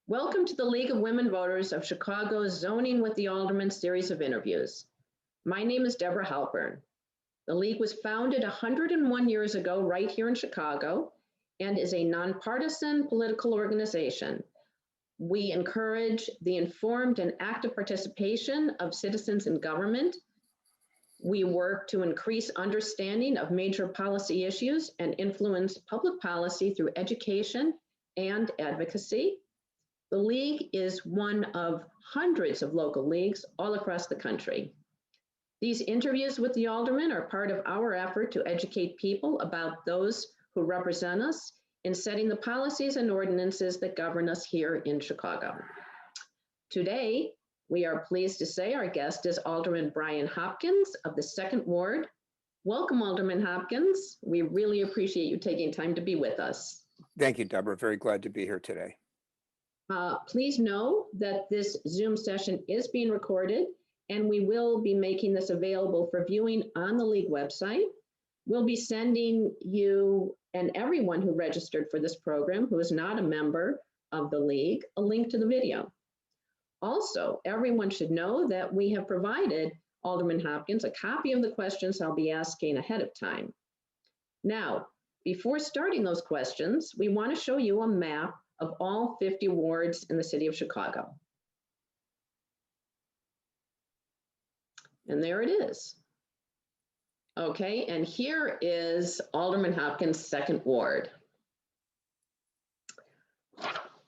Welcome to the League of Women Voters of Chicago's Zoning with the Aldermen series of interviews. My name is Deborah Halpern. The League was founded 101 years ago right here in Chicago and is a nonpartisan political organization. We encourage the informed and active participation of citizens in government. We work to increase understanding of major policy issues and influence public policy through education and advocacy. The League is one of hundreds of local leagues all across the country. These interviews with the aldermen are part of our effort to educate people about those who represent us in setting the policies and ordinances that govern us here in Chicago. Today, we are pleased to say our guest is Alderman Brian Hopkins of the 2nd Ward. Welcome, Alderman Hopkins. We really appreciate you taking time to be with us. Thank you, Deborah. Very glad to be here today. Please know that this Zoom session is being recorded, and we will be making this available for viewing on the League website. We'll be sending you and everyone who registered for this program who is not a member of the League a link to the video. Also, everyone should know that we have provided Alderman Hopkins a copy of the questions I'll be asking ahead of time. Now, before starting those questions, we want to show you a map of all 50 wards in the city of Chicago. And there it is. Okay, and here is Alderman Hopkins' 2nd Ward.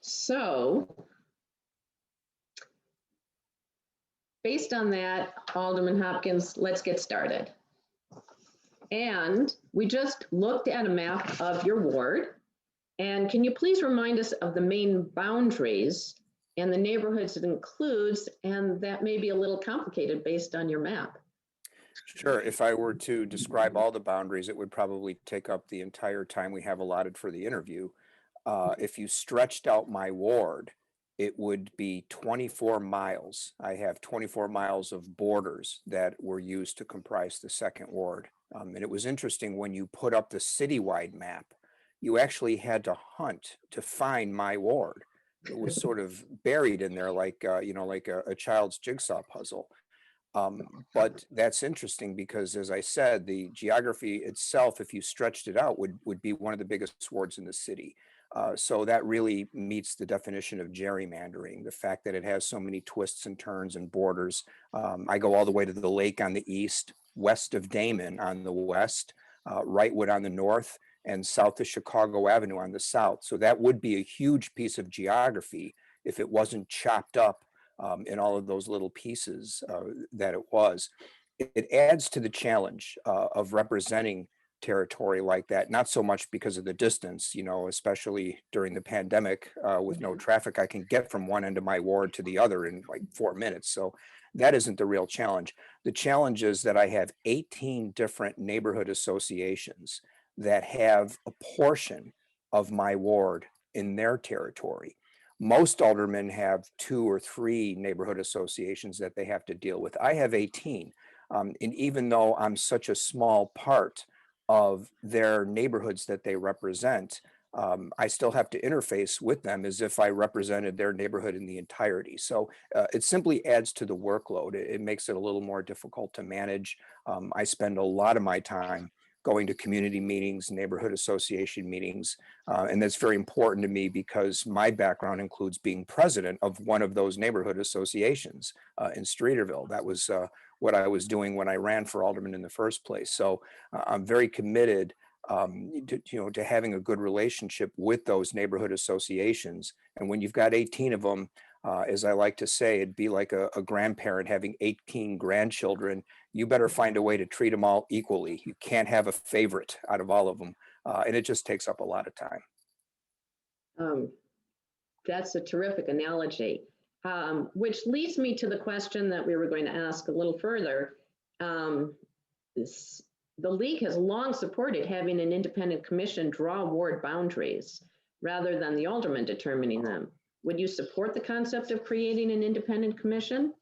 So, based on that, Alderman Hopkins, let's get started. And we just looked at a map of your ward. And can you please remind us of the main boundaries and the neighborhoods it includes? And that may be a little complicated based on your map. Sure. If I were to describe all the boundaries, it would probably take up the entire time we have allotted for the interview. If you stretched out my ward, it would be 24 miles. I have 24 miles of borders that were used to comprise the 2nd Ward. And it was interesting when you put up the citywide map, you actually had to hunt to find my ward. It was sort of buried in there like, like a child's jigsaw puzzle. But that's interesting because, as I said, the geography itself, if you stretched it out, would be one of the biggest wards in the city. So that really meets the definition of gerrymandering, the fact that it has so many twists and turns and borders. I go all the way to the lake on the east, west of Damon on the west, Wrightwood on the north, and south of Chicago Avenue on the south. So that would be a huge piece of geography if it wasn't chopped up in all of those little pieces that it was. It adds to the challenge of representing territory like that, not so much because of the distance, especially during the pandemic with no traffic, I can get from one end of my ward to the other in like 4 minutes. So that isn't the real challenge. The challenge is that I have 18 different neighborhood associations that have a portion of my ward in their territory. Most aldermen have 2 or 3 neighborhood associations that they have to deal with. I have 18. And even though I'm such a small part of their neighborhoods that they represent, I still have to interface with them as if I represented their neighborhood in the entirety. So it simply adds to the workload. It makes it a little more difficult to manage. I spend a lot of my time going to community meetings, neighborhood association meetings. And that's very important to me because my background includes being president of one of those neighborhood associations in Streeterville. That was what I was doing when I ran for alderman in the first place. So I'm very committed to having a good relationship with those neighborhood associations. And when you've got 18 of them, as I like to say, it'd be like a grandparent having 18 grandchildren. You better find a way to treat them all equally. You can't have a favorite out of all of them. And it just takes up a lot of time. That's a terrific analogy, which leads me to the question that we were going to ask a little further. The League has long supported having an independent commission draw ward boundaries rather than the alderman determining them. Would you support the concept of creating an independent commission?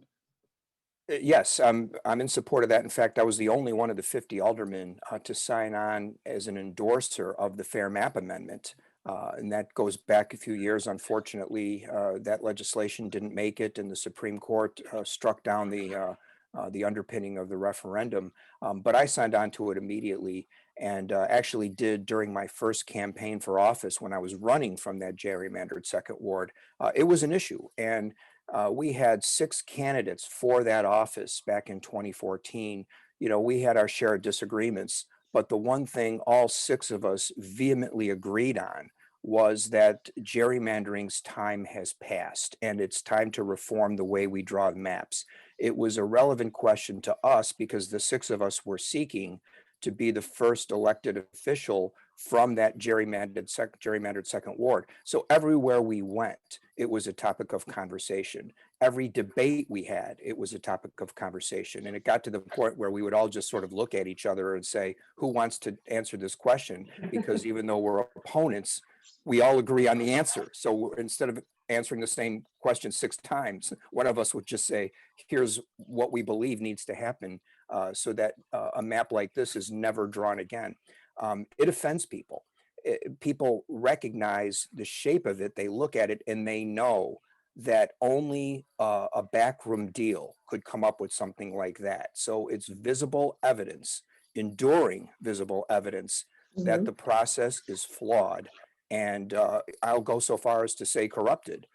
Yes, I'm in support of that. In fact, I was the only one of the 50 aldermen to sign on as an endorser of the Fair Map Amendment. And that goes back a few years. Unfortunately, that legislation didn't make it, and the Supreme Court struck down the underpinning of the referendum. But I signed on to it immediately, and actually did during my first campaign for office when I was running from that gerrymandered second ward. It was an issue, and we had 6 candidates for that office back in 2014. You know, we had our share of disagreements, but the one thing all 6 of us vehemently agreed on was that gerrymandering's time has passed and it's time to reform the way we draw the maps. It was a relevant question to us because the 6 of us were seeking to be the first elected official from that gerrymandered second ward. So everywhere we went, it was a topic of conversation. Every debate we had, it was a topic of conversation. And it got to the point where we would all just sort of look at each other and say, who wants to answer this question? Because even though we're opponents, we all agree on the answer. So instead of answering the same question 6 times, one of us would just say, here's what we believe needs to happen so that a map like this is never drawn again. It offends people. People recognize the shape of it, they look at it, and they know that only a backroom deal could come up with something like that. So it's visible evidence, enduring visible evidence that the process is flawed. And I'll go so far as to say corrupted,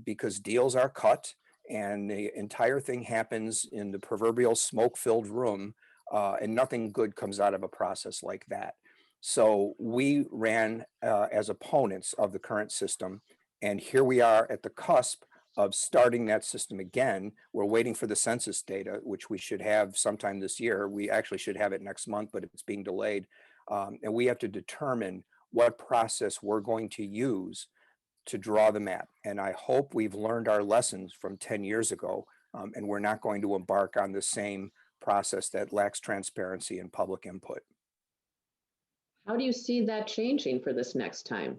because deals are cut and the entire thing happens in the proverbial smoke-filled room, and nothing good comes out of a process like that. So we ran as opponents of the current system, and here we are at the cusp of starting that system again. We're waiting for the census data, which we should have sometime this year. We actually should have it next month, but it's being delayed. And we have to determine what process we're going to use to draw the map. And I hope we've learned our lessons from 10 years ago, and we're not going to embark on the same process that lacks transparency and public input. How do you see that changing for this next time?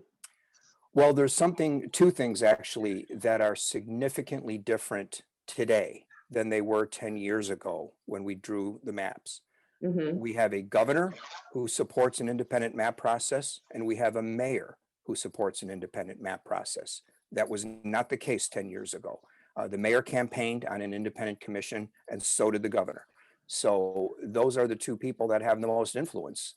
Well, there's 2 things actually that are significantly different today than they were 10 years ago when we drew the maps. We have a governor who supports an independent map process, and we have a mayor who supports an independent map process. That was not the case 10 years ago. The mayor campaigned on an independent commission, and so did the governor. So those are the 2 people that have the most influence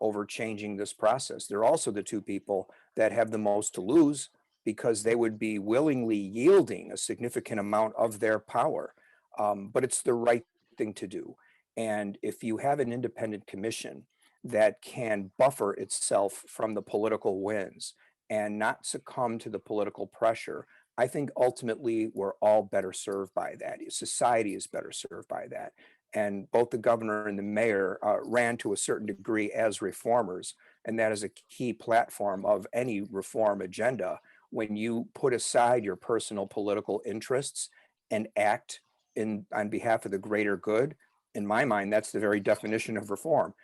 over changing this process. They're also the 2 people that have the most to lose because they would be willingly yielding a significant amount of their power. But it's the right thing to do. And if you have an independent commission that can buffer itself from the political winds and not succumb to the political pressure, I think ultimately we're all better served by that. Society is better served by that. And both the governor and the mayor ran to a certain degree as reformers. And that is a key platform of any reform agenda. When you put aside your personal political interests and act on behalf of the greater good, in my mind, that's the very definition of reform.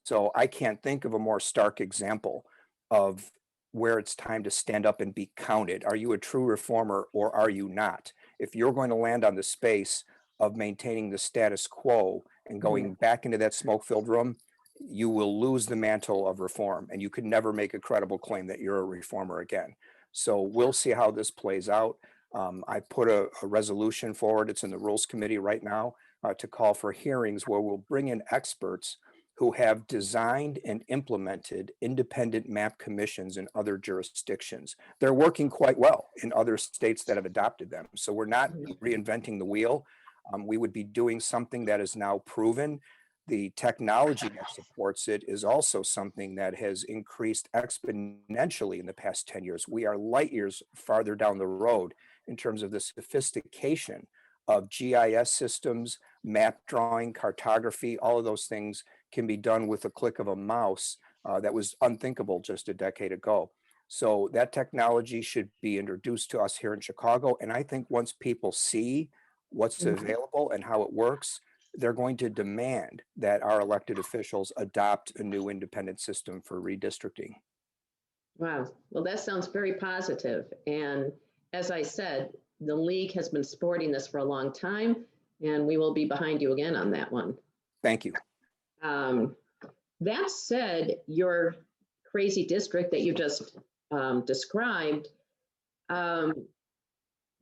So I can't think of a more stark example of where it's time to stand up and be counted. Are you a true reformer or are you not? If you're going to land on the space of maintaining the status quo and going back into that smoke-filled room, you will lose the mantle of reform, and you could never make a credible claim that you're a reformer again. So we'll see how this plays out. I put a resolution forward. It's in the Rules Committee right now to call for hearings where we'll bring in experts who have designed and implemented independent map commissions in other jurisdictions. They're working quite well in other states that have adopted them. So we're not reinventing the wheel. We would be doing something that is now proven. The technology that supports it is also something that has increased exponentially in the past 10 years. We are light years farther down the road in terms of the sophistication of GIS systems, map drawing, cartography. All of those things can be done with a click of a mouse. That was unthinkable just a decade ago. So that technology should be introduced to us here in Chicago. And I think once people see what's available and how it works, they're going to demand that our elected officials adopt a new independent system for redistricting. Wow. Well, that sounds very positive. And as I said, the league has been supporting this for a long time, and we will be behind you again on that one. Thank you. That said, your crazy district that you just described,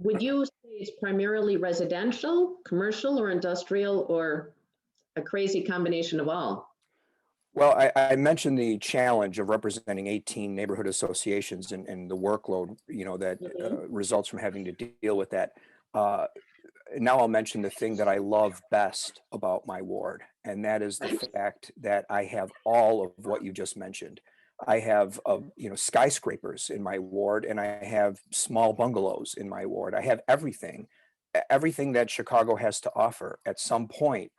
would you say it's primarily residential, commercial, or industrial, or a crazy combination of all? Well, I mentioned the challenge of representing 18 neighborhood associations and the workload, that Mhm. results from having to deal with that. Uh, Now I'll mention the thing that I love best about my ward, and that is the fact that I have all of what you just mentioned. I have, skyscrapers in my ward, and I have small bungalows in my ward. I have everything, everything that Chicago has to offer at some point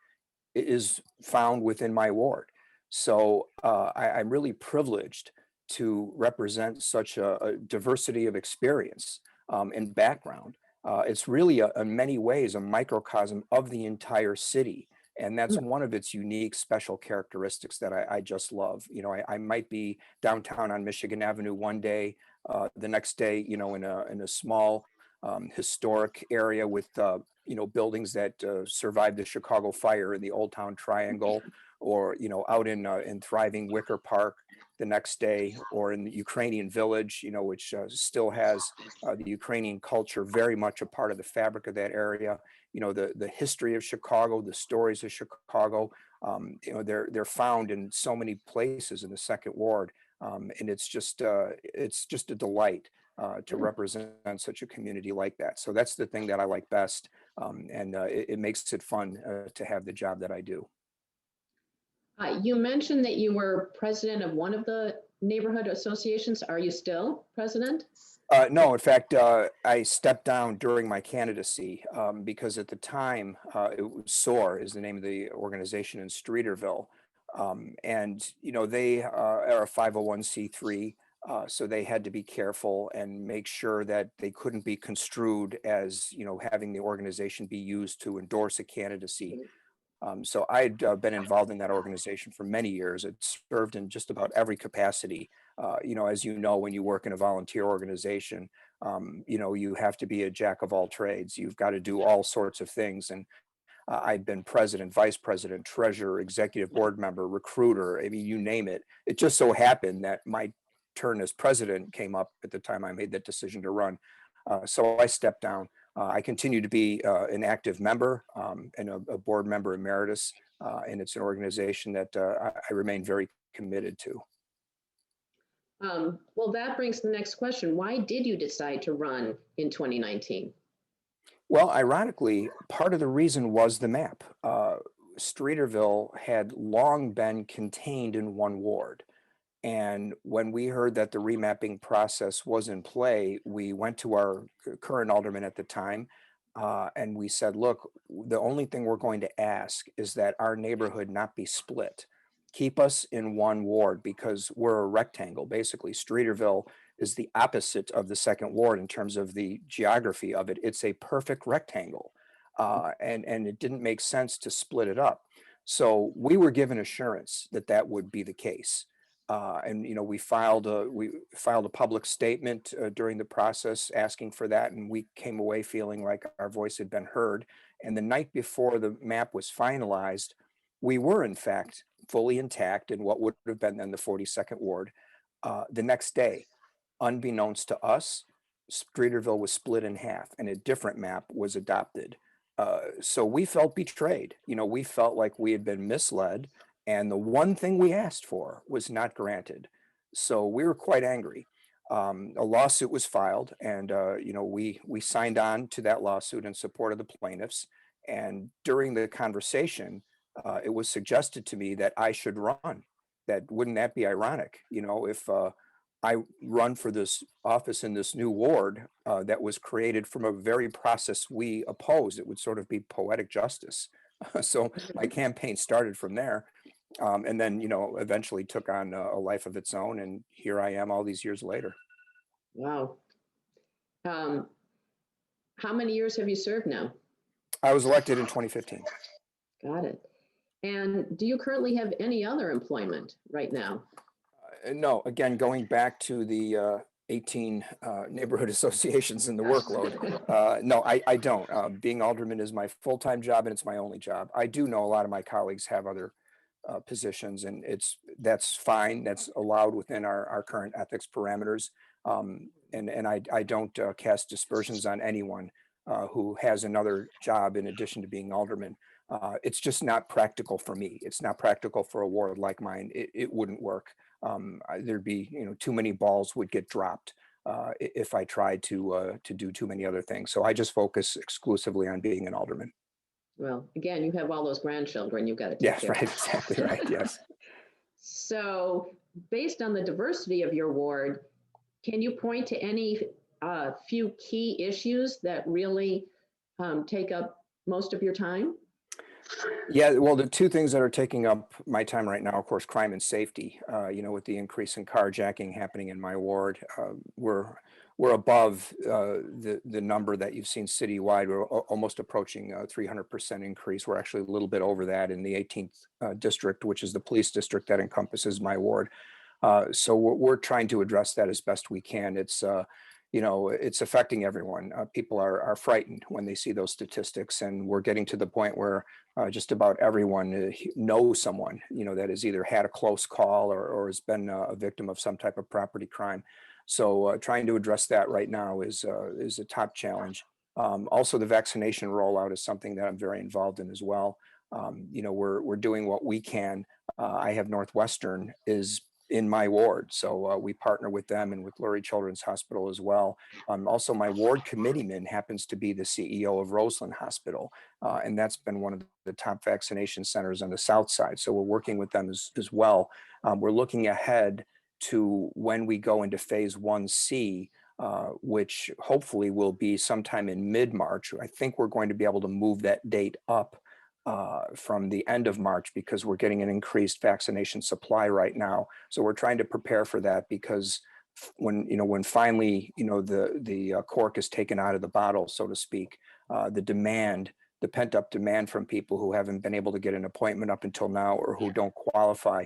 is found within my ward. So I'm really privileged to represent such a diversity of experience and background. It's really, in many ways, a microcosm of the entire city. And that's one of its unique special characteristics that I just love. I might be downtown on Michigan Avenue one day, the next day, in a small historic area with buildings that survived the Chicago fire in the Old Town Triangle, or out in thriving Wicker Park the next day, or in the Ukrainian Village, which still has the Ukrainian culture very much a part of the fabric of that area. The history of Chicago, the stories of Chicago, they're found in so many places in the Second Ward, and it's just a delight to represent such a community like that. So that's the thing that I like best, and it makes it fun to have the job that I do. You mentioned that you were president of one of the neighborhood associations. Are you still president? No, in fact, I stepped down during my candidacy because at the time, it was SOAR is the name of the organization in Streeterville. And, they are a 501c3, so they had to be careful and make sure that they couldn't be construed as, having the organization be used to endorse a candidacy. So I'd been involved in that organization for many years. It served in just about every capacity. As you know, when you work in a volunteer organization, you have to be a jack of all trades. You've got to do all sorts of things. And I've been president, vice president, treasurer, executive board member, recruiter. I mean, you name it. It just so happened that my turn as president came up at the time I made that decision to run. So I stepped down. I continue to be an active member and a board member emeritus, and it's an organization that I remain very committed to. Well, that brings the next question. Why did you decide to run in 2019? Well, ironically, part of the reason was the map. Streeterville had long been contained in one ward. And when we heard that the remapping process was in play, we went to our current alderman at the time, and we said, look, the only thing we're going to ask is that our neighborhood not be split. Keep us in one ward because we're a rectangle. Basically, Streeterville is the opposite of the Second Ward in terms of the geography of it. It's a perfect rectangle, and it didn't make sense to split it up. So we were given assurance that that would be the case. And we filed a public statement during the process asking for that, and we came away feeling like our voice had been heard. And the night before the map was finalized, we were in fact fully intact in what would have been then the 42nd Ward. The next day, unbeknownst to us, Streeterville was split in half, and a different map was adopted. So we felt betrayed. We felt like we had been misled, and the one thing we asked for was not granted. So we were quite angry. A lawsuit was filed, and we signed on to that lawsuit in support of the plaintiffs. And during the conversation, it was suggested to me that I should run. That wouldn't that be ironic? If I run for this office in this new ward that was created from a very process we opposed, it would sort of be poetic justice. So my campaign started from there, and then eventually took on a life of its own, and here I am all these years later. Wow. Um, how many years have you served now? I was elected in 2015. Got it. And do you currently have any other employment right now? No, again, going back to the 18 neighborhood associations and the workload. No, I don't. Being alderman is my full-time job, and it's my only job. I do know a lot of my colleagues have other positions, and that's fine. That's allowed within our current ethics parameters. And I don't cast dispersions on anyone who has another job in addition to being alderman. It's just not practical for me. It's not practical for a ward like mine. It wouldn't work. There'd be, too many balls would get dropped if I tried to do too many other things. So I just focus exclusively on being an alderman. Well, again, you have all those grandchildren you've got to take Yeah, care right, of. exactly right. Yes. So, based on the diversity of your ward, can you point to any few key issues that really take up most of your time? Yeah, well, the two things that are taking up my time right now, of course, crime and safety. With the increase in carjacking happening in my ward, we're above the number that you've seen citywide. We're almost approaching a 300% increase. We're actually a little bit over that in the 18th district, which is the police district that encompasses my ward. So we're trying to address that as best we can. It's affecting everyone. People are frightened when they see those statistics, and we're getting to the point where just about everyone knows someone, that has either had a close call or has been a victim of some type of property crime. So trying to address that right now is a top challenge. Also, the vaccination rollout is something that I'm very involved in as well. We're doing what we can. I have Northwestern is in my ward. So we partner with them and with Lurie Children's Hospital as well. Also, my ward committeeman happens to be the CEO of Roseland Hospital, and that's been one of the top vaccination centers on the south side. So we're working with them as well. We're looking ahead to when we go into phase 1C, which hopefully will be sometime in mid-March. I think we're going to be able to move that date up from the end of March because we're getting an increased vaccination supply right now. So we're trying to prepare for that because when finally, the cork is taken out of the bottle, so to speak, the pent up demand from people who haven't been able to get an appointment up until now or who don't qualify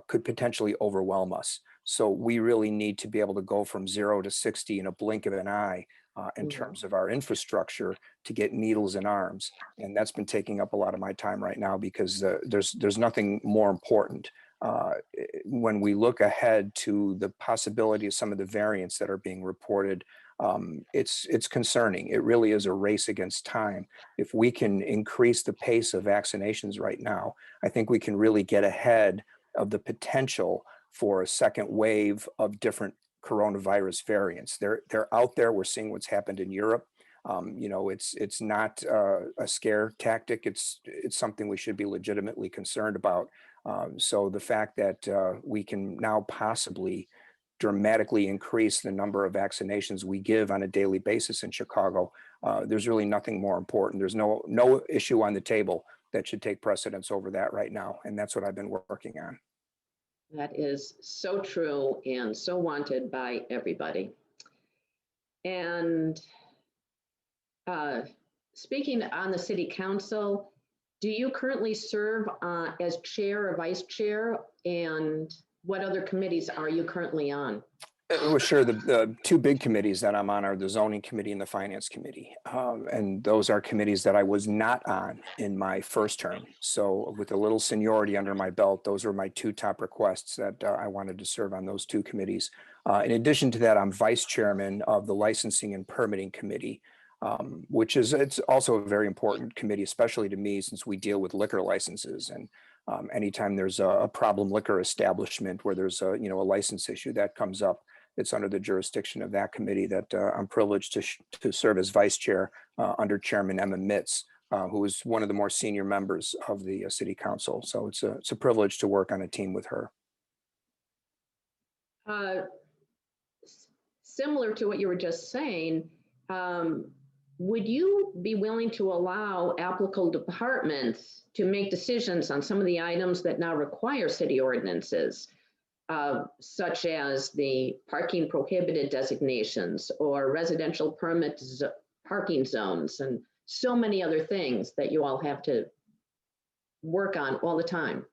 could potentially overwhelm us. So we really need to be able to go from 0 to 60 in a blink of an eye in terms of our infrastructure to get needles in arms. And that's been taking up a lot of my time right now because there's nothing more important. When we look ahead to the possibility of some of the variants that are being reported, it's concerning. It really is a race against time. If we can increase the pace of vaccinations right now, I think we can really get ahead of the potential for a second wave of different coronavirus variants. They're out there. We're seeing what's happened in Europe. It's not a scare tactic. It's something we should be legitimately concerned about. So the fact that we can now possibly dramatically increase the number of vaccinations we give on a daily basis in Chicago, there's really nothing more important. There's no issue on the table that should take precedence over that right now. And that's what I've been working on. That is so true and so wanted by everybody. And speaking on the city council, do you currently serve as chair or vice chair? And what other committees are you currently on? Well, sure. The two big committees that I'm on are the zoning committee and the finance committee. And those are committees that I was not on in my first term. So with a little seniority under my belt, those were my two top requests that I wanted to serve on those two committees. In addition to that, I'm vice chairman of the licensing and permitting committee, it's also a very important committee, especially to me, since we deal with liquor licenses. And anytime there's a problem liquor establishment where there's a license issue that comes up, it's under the jurisdiction of that committee that I'm privileged to serve as vice chair under Chairman Emma Mitz, who is one of the more senior members of the city council. So it's a privilege to work on a team with her. Similar to what you were just saying, would you be willing to allow applicable departments to make decisions on some of the items that now require city ordinances? Such as the parking prohibited designations or residential permit parking zones and so many other things that you all have to work on all the time.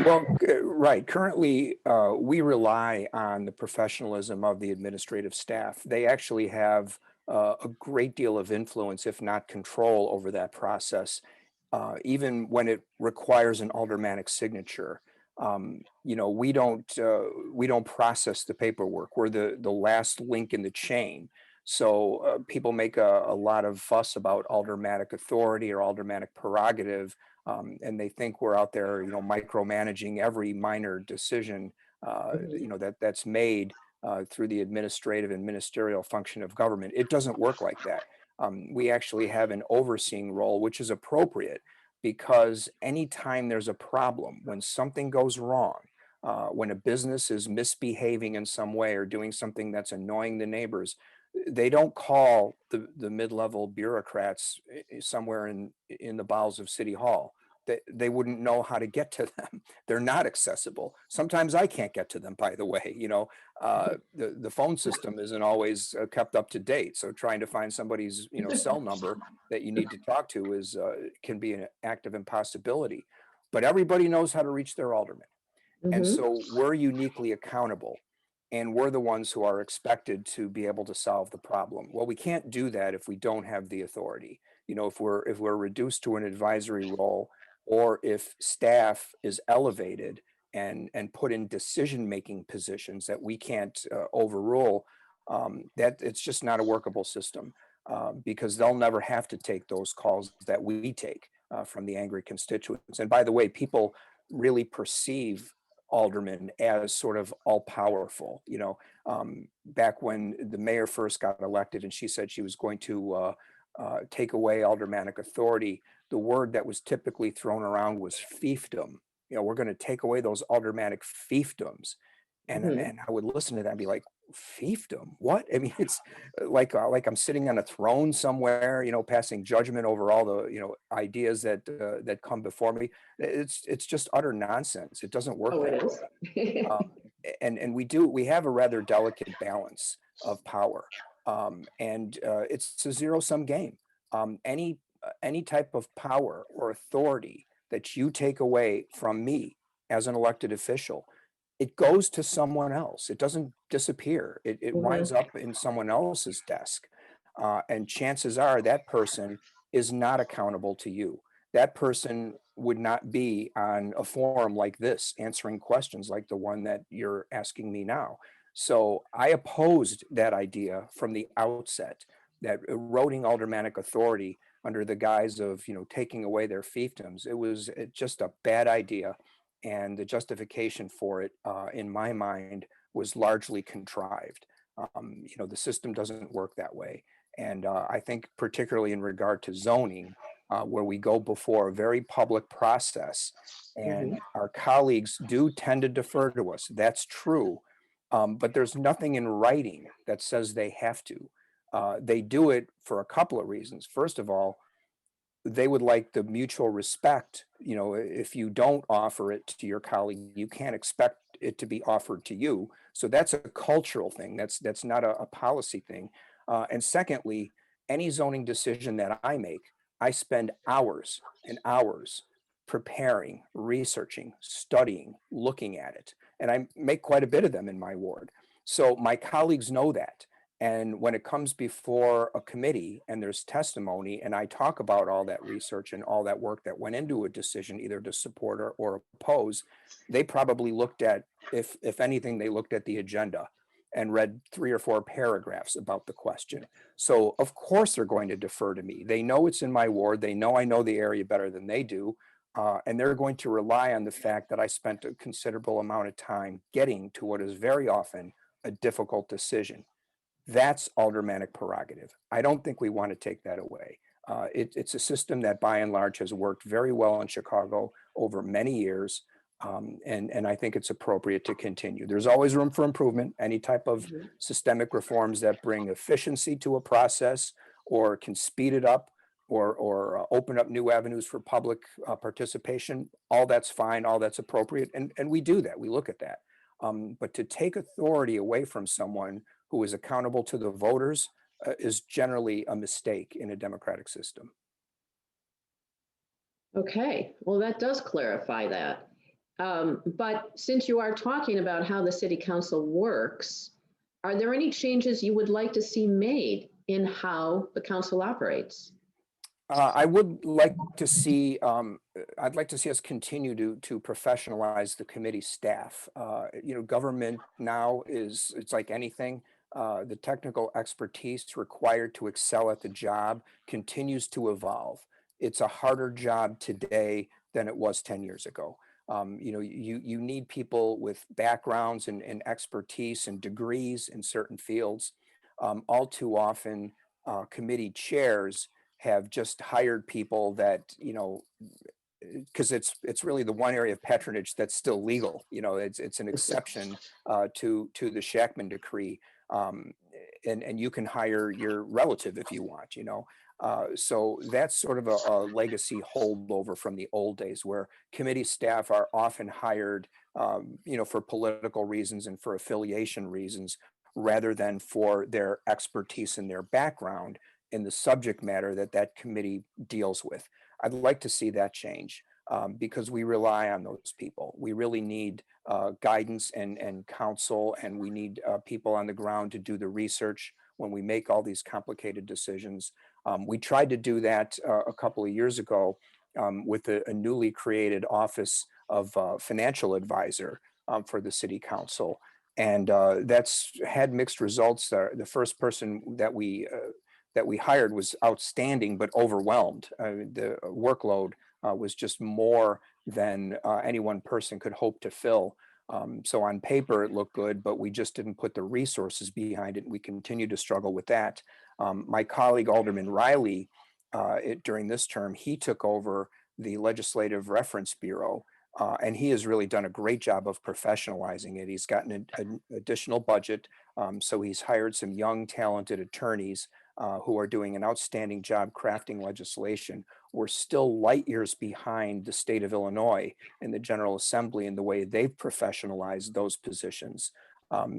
Well, right. Currently, we rely on the professionalism of the administrative staff. They actually have a great deal of influence, if not control, over that process. even when it requires an aldermanic signature. We don't process the paperwork. We're the last link in the chain. So people make a lot of fuss about aldermanic authority or aldermanic prerogative, and they think we're out there, micromanaging every minor decision, that's made through the administrative and ministerial function of government. It doesn't work like that. We actually have an overseeing role, which is appropriate because anytime there's a problem, when something goes wrong, when a business is misbehaving in some way or doing something that's annoying the neighbors, they don't call the mid-level bureaucrats somewhere in the bowels of City Hall. They wouldn't know how to get to them. They're not accessible. Sometimes I can't get to them, by the way. The phone system isn't always kept up to date. So trying to find somebody's cell number that you need to talk to can be an act of impossibility. But everybody knows how to reach their alderman. And Mhm. so we're uniquely accountable, and we're the ones who are expected to be able to solve the problem. Well, we can't do that if we don't have the authority. If we're reduced to an advisory role, or if staff is elevated and put in decision-making positions that we can't overrule, that it's just not a workable system, because they'll never have to take those calls that we take from the angry constituents. And by the way, people really perceive aldermen as sort of all powerful. Back when the mayor first got elected and she said she was going to take away aldermanic authority, the word that was typically thrown around was fiefdom. We're going to take away those aldermanic fiefdoms. And, Mhm. and I would listen to that and be like, fiefdom? What? I mean, it's like I'm sitting on a throne somewhere, passing judgment over all the, ideas that come before me. It's just utter nonsense. It doesn't work Oh, that it way. is. And we have a rather delicate balance of power, and it's a zero-sum game. Any type of power or authority that you take away from me as an elected official, it goes to someone else. It doesn't disappear. It Mhm. winds up in someone else's desk, and chances are that person is not accountable to you. That person would not be on a forum like this answering questions like the one that you're asking me now. So I opposed that idea from the outset, that eroding aldermanic authority under the guise of taking away their fiefdoms. It was just a bad idea, and the justification for it, in my mind, was largely contrived. The system doesn't work that way. And I think particularly in regard to zoning, where we go before a very public process, Mhm. and our colleagues do tend to defer to us. That's true. But there's nothing in writing that says they have to. They do it for a couple of reasons. First of all, they would like the mutual respect. If you don't offer it to your colleague, you can't expect it to be offered to you. So that's a cultural thing. That's not a policy thing. And secondly, any zoning decision that I make, I spend hours and hours preparing, researching, studying, looking at it. And I make quite a bit of them in my ward. So my colleagues know that. And when it comes before a committee and there's testimony, and I talk about all that research and all that work that went into a decision, either to support or oppose, they probably looked at, if anything, they looked at the agenda and read 3 or 4 paragraphs about the question. So of course they're going to defer to me. They know it's in my ward. They know I know the area better than they do. And they're going to rely on the fact that I spent a considerable amount of time getting to what is very often a difficult decision. That's aldermanic prerogative. I don't think we want to take that away. It's a system that by and large has worked very well in Chicago over many years. And I think it's appropriate to continue. There's always room for improvement. Any type of Mhm. systemic reforms that bring efficiency to a process or can speed it up, or open up new avenues for public participation, all that's fine, all that's appropriate. And we do that. We look at that. But to take authority away from someone who is accountable to the voters is generally a mistake in a democratic system. Okay, well, that does clarify that. But since you are talking about how the city council works, are there any changes you would like to see made in how the council operates? I would like to see, I'd like to see us continue to professionalize the committee staff. Government now it's like anything. The technical expertise required to excel at the job continues to evolve. It's a harder job today than it was 10 years ago. You need people with backgrounds and expertise and degrees in certain fields. All too often, committee chairs have just hired people that, because it's really the one area of patronage that's still legal. It's an exception to the Shackman decree, and you can hire your relative if you want. So that's sort of a legacy holdover from the old days, where committee staff are often hired, for political reasons and for affiliation reasons, rather than for their expertise and their background in the subject matter that committee deals with. I'd like to see that change, because we rely on those people. We really need guidance and counsel, and we need people on the ground to do the research when we make all these complicated decisions. We tried to do that a couple of years ago with a newly created office of financial advisor for the city council. And that's had mixed results. The first person that we hired was outstanding, but overwhelmed. The workload was just more than any one person could hope to fill. So on paper, it looked good, but we just didn't put the resources behind it. We continue to struggle with that. My colleague, Alderman Riley, during this term, he took over the Legislative Reference Bureau. And he has really done a great job of professionalizing it. He's gotten an additional budget. So he's hired some young, talented attorneys who are doing an outstanding job crafting legislation. We're still light years behind the state of Illinois and the General Assembly in the way they've professionalized those positions.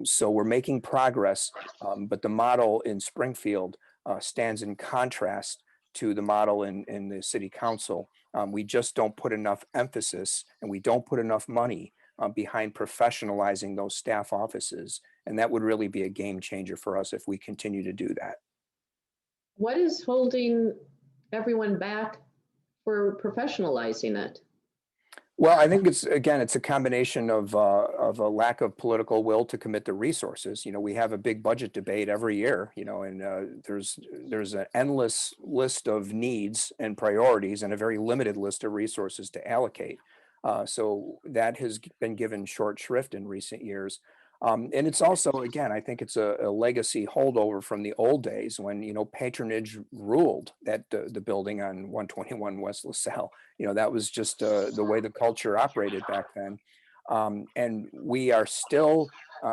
So we're making progress, but the model in Springfield stands in contrast to the model in the city council. We just don't put enough emphasis, and we don't put enough money behind professionalizing those staff offices. And that would really be a game changer for us if we continue to do that. What is holding everyone back for professionalizing it? Well, I think it's a combination of a lack of political will to commit the resources. We have a big budget debate every year, and there's an endless list of needs and priorities and a very limited list of resources to allocate. So that has been given short shrift in recent years. And it's also, again, I think it's a legacy holdover from the old days when, patronage ruled at the building on 121 West LaSalle. That was just the way the culture operated back then. And we are still,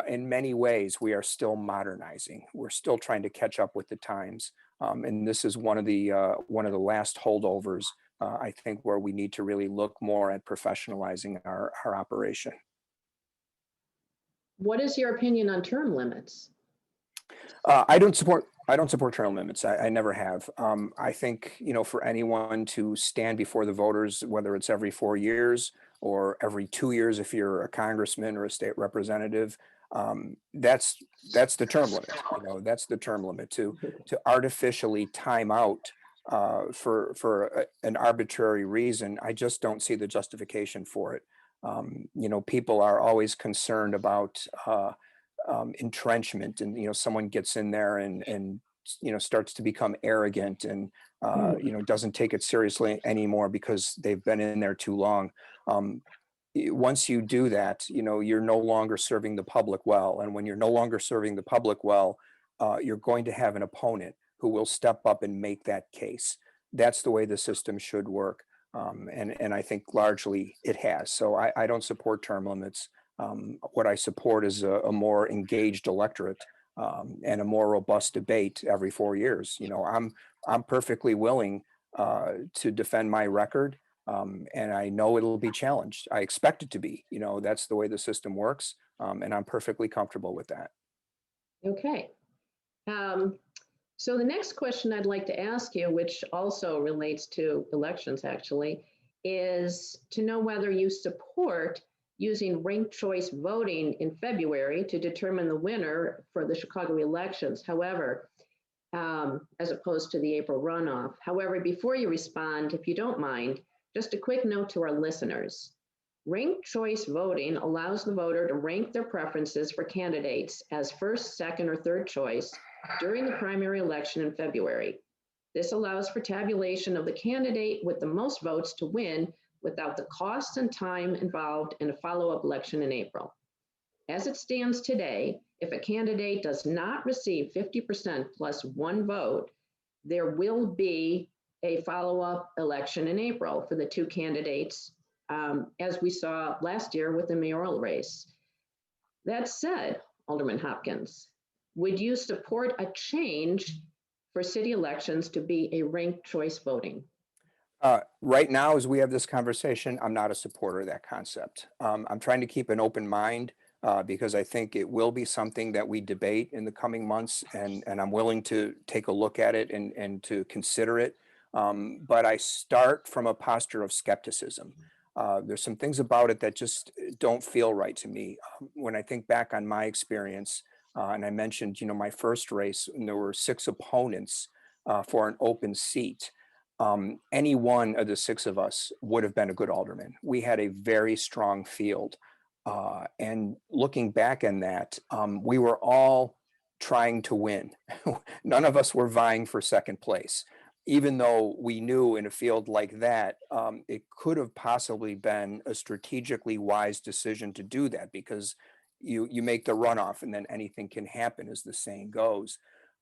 in many ways, we are still modernizing. We're still trying to catch up with the times. And this is one of the last holdovers, I think, where we need to really look more at professionalizing our operation. What is your opinion on term limits? I don't support term limits. I never have. I think, for anyone to stand before the voters, whether it's every 4 years or every 2 years, if you're a congressman or a state representative, that's the term limit. That's the term limit. To artificially time out for an arbitrary reason, I just don't see the justification for it. People are always concerned about entrenchment, and someone gets in there and starts to become arrogant and doesn't take it seriously anymore because they've been in there too long. Once you do that, you're no longer serving the public well, and when you're no longer serving the public well, you're going to have an opponent who will step up and make that case. That's the way the system should work. And I think largely it has. So I don't support term limits. What I support is a more engaged electorate and a more robust debate every 4 years. I'm perfectly willing to defend my record, and I know it'll be challenged. I expect it to be. That's the way the system works, and I'm perfectly comfortable with that. Okay. So the next question I'd like to ask you, which also relates to elections actually, is to know whether you support using ranked choice voting in February to determine the winner for the Chicago elections. However, as opposed to the April runoff. However, before you respond, if you don't mind, just a quick note to our listeners. Ranked choice voting allows the voter to rank their preferences for candidates as first, second, or third choice during the primary election in February. This allows for tabulation of the candidate with the most votes to win without the cost and time involved in a follow-up election in April. As it stands today, if a candidate does not receive 50% plus one vote, there will be a follow-up election in April for the two candidates, as we saw last year with the mayoral race. That said, Alderman Hopkins, would you support a change for city elections to be a ranked choice voting? Right now, as we have this conversation, I'm not a supporter of that concept. I'm trying to keep an open mind because I think it will be something that we debate in the coming months, and I'm willing to take a look at it and to consider it. But I start from a posture of skepticism. There's some things about it that just don't feel right to me. When I think back on my experience, and I mentioned, my first race, and there were 6 opponents for an open seat. Any one of the 6 of us would have been a good alderman. We had a very strong field. And looking back on that, we were all trying to win. None of us were vying for second place, even though we knew in a field like that, it could have possibly been a strategically wise decision to do that, because you make the runoff and then anything can happen, as the saying goes.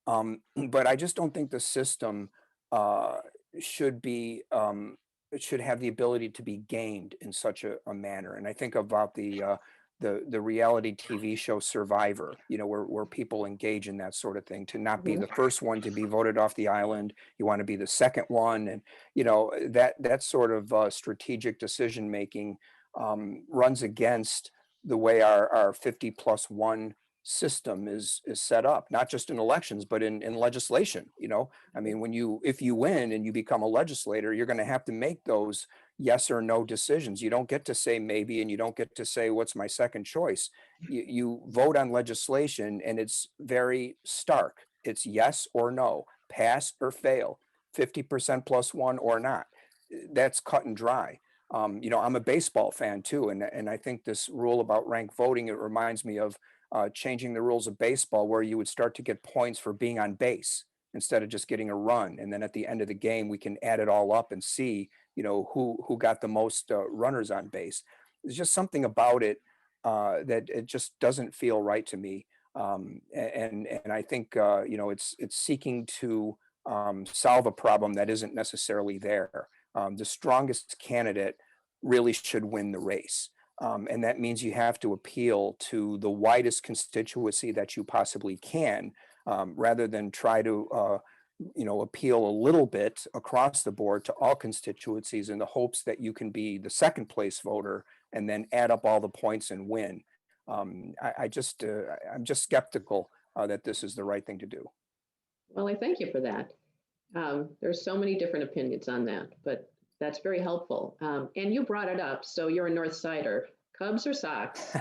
But I just don't think the system should be it should have the ability to be gamed in such a manner. And I think about the reality TV show Survivor, where people engage in that sort of thing, to not be Mhm. the first one to be voted off the island. You want to be the second one, and that sort of strategic decision making runs against the way our 50+1 system is set up, not just in elections, but in legislation. I mean, if you win and you become a legislator, you're going to have to make those yes or no decisions. You don't get to say maybe, and you don't get to say what's my second choice. You vote on legislation, and it's very stark. It's yes or no, pass or fail, 50% plus one or not. That's cut and dry. I'm a baseball fan too, and I think this rule about ranked voting, it reminds me of changing the rules of baseball, where you would start to get points for being on base instead of just getting a run. And then at the end of the game, we can add it all up and see, who got the most runners on base. There's just something about it that it just doesn't feel right to me. And I think it's seeking to solve a problem that isn't necessarily there. The strongest candidate really should win the race. And that means you have to appeal to the widest constituency that you possibly can, rather than try to, appeal a little bit across the board to all constituencies in the hopes that you can be the second place voter and then add up all the points and win. I'm just skeptical that this is the right thing to do. Well, I thank you for that. There's so many different opinions on that, but that's very helpful. And you brought it up, so you're a North Sider. Cubs or Sox?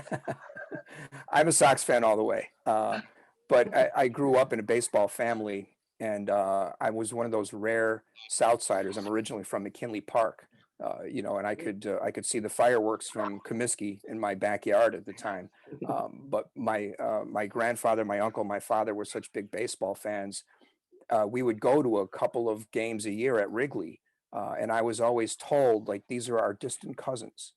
I'm a Sox fan all the way. But I grew up in a baseball family, and I was one of those rare Southsiders. I'm originally from McKinley Park, and I could see the fireworks from Comiskey in my backyard at the time. But my grandfather, my uncle, my father were such big baseball fans. We would go to a couple of games a year at Wrigley. And I was always told, like, these are our distant cousins.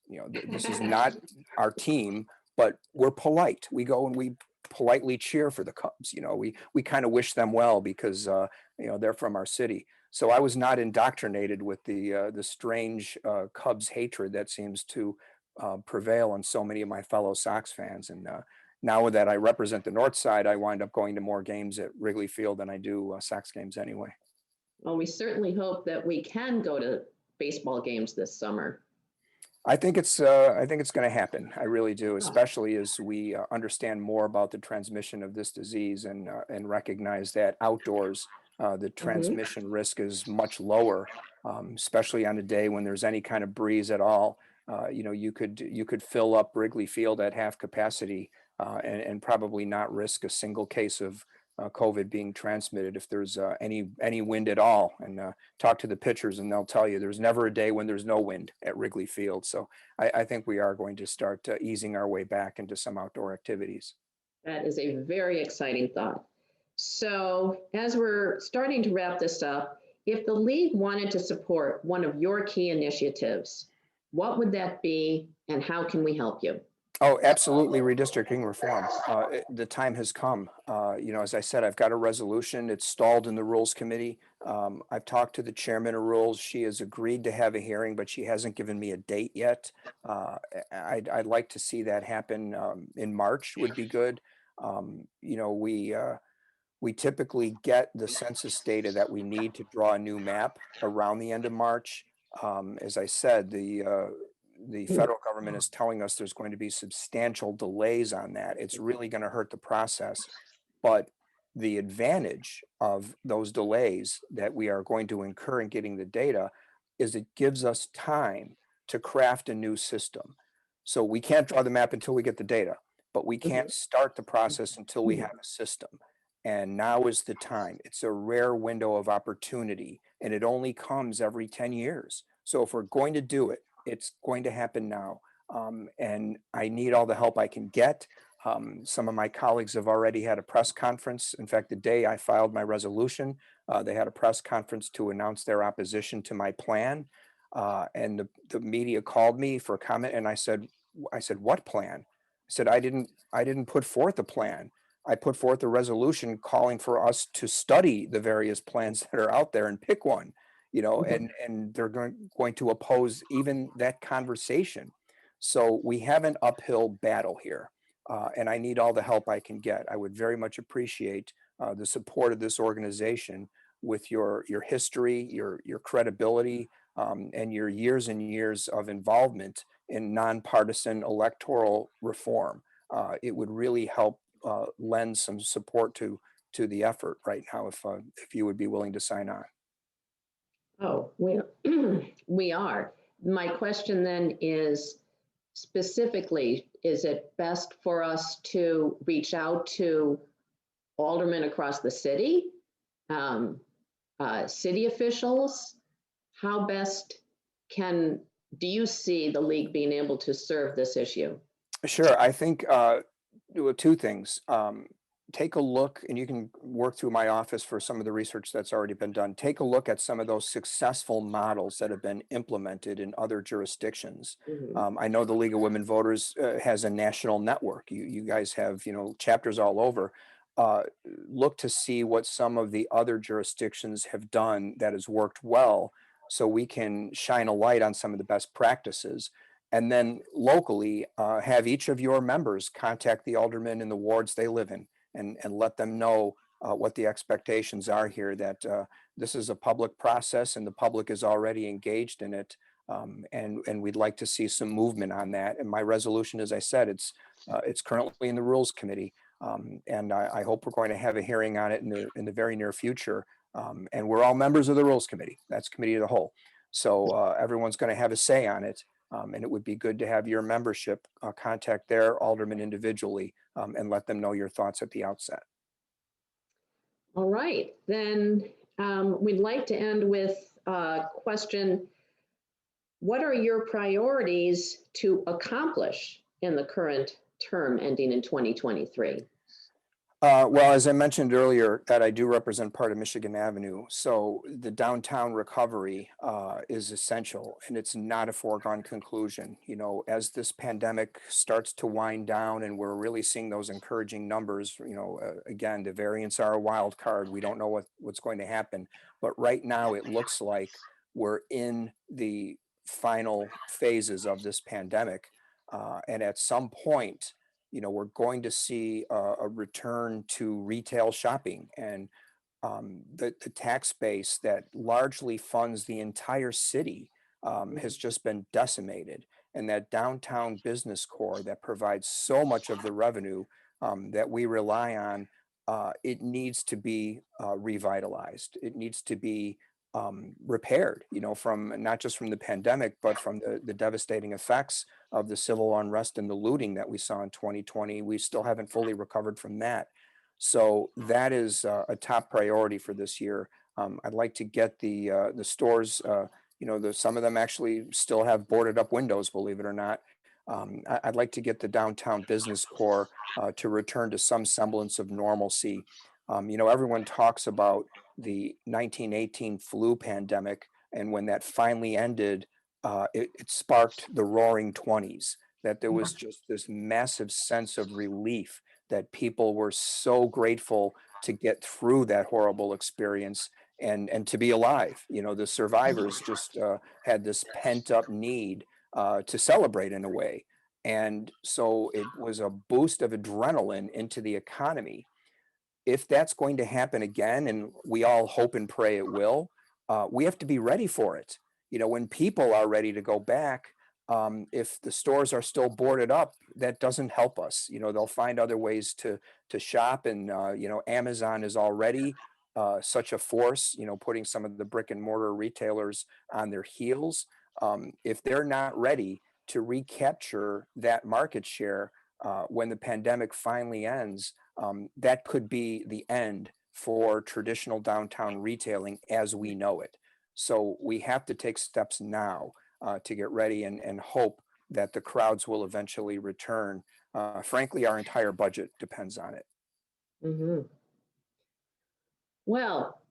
This is not our team, but we're polite. We go and we politely cheer for the Cubs. We kind of wish them well because they're from our city. So I was not indoctrinated with the strange Cubs hatred that seems to prevail on so many of my fellow Sox fans. And now that I represent the North Side, I wind up going to more games at Wrigley Field than I do Sox games anyway. Well, we certainly hope that we can go to baseball games this summer. I think it's going to happen. I really do, especially as we understand more about the transmission of this disease and recognize that outdoors the transmission risk is much lower, especially on a day when there's any kind of breeze at all. You could fill up Wrigley Field at half capacity and probably not risk a single case of COVID being transmitted if there's any wind at all. And talk to the pitchers and they'll tell you there's never a day when there's no wind at Wrigley Field. So I think we are going to start easing our way back into some outdoor activities. That is a very exciting thought. So as we're starting to wrap this up, if the league wanted to support one of your key initiatives, what would that be and how can we help you? Oh, absolutely, redistricting reform. The time has come. As I said, I've got a resolution. It's stalled in the Rules Committee. I've talked to the chairman of Rules. She has agreed to have a hearing, but she hasn't given me a date yet. I'd like to see that happen in March would be good. We typically get the census data that we need to draw a new map around the end of March. As I said, the federal government is telling us there's going to be substantial delays on that. It's really going to hurt the process. But the advantage of those delays that we are going to incur in getting the data is it gives us time to craft a new system. So we can't draw the map until we get the data, but we can't start the process until we have a system. And now is the time. It's a rare window of opportunity, and it only comes every 10 years. So if we're going to do it, it's going to happen now. And I need all the help I can get. Some of my colleagues have already had a press conference. In fact, the day I filed my resolution, they had a press conference to announce their opposition to my plan. And the media called me for comment, and I said, what plan? I said, I didn't put forth a plan. I put forth a resolution calling for us to study the various plans that are out there and pick one, and they're going to oppose even that conversation. So we have an uphill battle here, and I need all the help I can get. I would very much appreciate the support of this organization with your history, your credibility, and your years and years of involvement in nonpartisan electoral reform. It would really help lend some support to the effort right now if you would be willing to sign on. Oh, we are. My question then is specifically, is it best for us to reach out to aldermen across the city, city officials? How best do you see the league being able to serve this issue? Sure. I think two things. Take a look, and you can work through my office for some of the research that's already been done. Take a look at some of those successful models that have been implemented in other jurisdictions. I know the League of Women Voters has a national network. You guys have, chapters all over. Look to see what some of the other jurisdictions have done that has worked well, so we can shine a light on some of the best practices. And then locally, have each of your members contact the aldermen in the wards they live in and let them know what the expectations are here, that this is a public process and the public is already engaged in it. And we'd like to see some movement on that. And my resolution, as I said, it's currently in the Rules Committee. And I hope we're going to have a hearing on it in the very near future. And we're all members of the Rules Committee. That's committee of the whole. So everyone's going to have a say on it. And it would be good to have your membership contact their alderman individually and let them know your thoughts at the outset. All right, then we'd like to end with a question. What are your priorities to accomplish in the current term ending in 2023? Well, as I mentioned earlier, that I do represent part of Michigan Avenue. So the downtown recovery is essential, and it's not a foregone conclusion. As this pandemic starts to wind down and we're really seeing those encouraging numbers, again, the variants are a wild card. We don't know what's going to happen. But right now, it looks like we're in the final phases of this pandemic. And at some point, we're going to see a return to retail shopping, and the tax base that largely funds the entire city has just been decimated. And that downtown business core that provides so much of the revenue that we rely on, it needs to be revitalized. It needs to be repaired, from not just from the pandemic, but from the devastating effects of the civil unrest and the looting that we saw in 2020. We still haven't fully recovered from that. So that is a top priority for this year. I'd like to get the stores, some of them actually still have boarded up windows, believe it or not. I'd like to get the downtown business core to return to some semblance of normalcy. Everyone talks about the 1918 flu pandemic, and when that finally ended, it sparked the Roaring Twenties. That there was just this massive sense of relief that people were so grateful to get through that horrible experience and to be alive. The survivors just had this pent up need to celebrate in a way. And so it was a boost of adrenaline into the economy. If that's going to happen again, and we all hope and pray it will, we have to be ready for it. When people are ready to go back, if the stores are still boarded up, that doesn't help us. They'll find other ways to shop, and Amazon is already such a force. Putting some of the brick and mortar retailers on their heels. If they're not ready to recapture that market share when the pandemic finally ends, that could be the end for traditional downtown retailing as we know it. So we have to take steps now to get ready and hope that the crowds will eventually return. Frankly, our entire budget depends on it. Mhm. Well,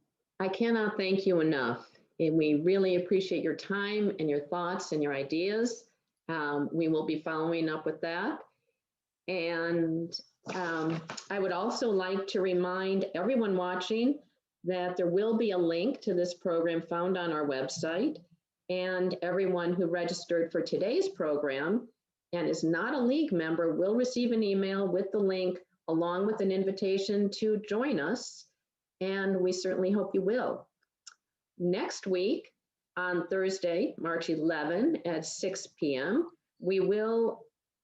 I cannot thank you enough. And we really appreciate your time and your thoughts and your ideas. We will be following up with that. And I would also like to remind everyone watching that there will be a link to this program found on our website. And everyone who registered for today's program and is not a league member will receive an email with the link along with an invitation to join us. And we certainly hope you will. Next week, on Thursday, March 11 at 6 p.m., we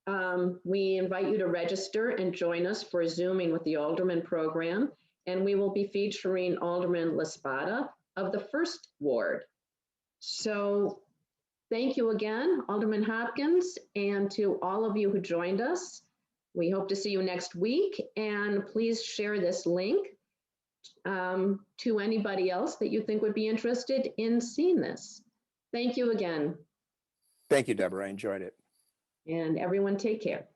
invite you to register and join us for Zooming with the Alderman program, and we will be featuring Alderman Laspada of the 1st Ward. So thank you again, Alderman Hopkins, and to all of you who joined us. We hope to see you next week, and please share this link to anybody else that you think would be interested in seeing this. Thank you again. Thank you, Deborah. I enjoyed it. And everyone take care.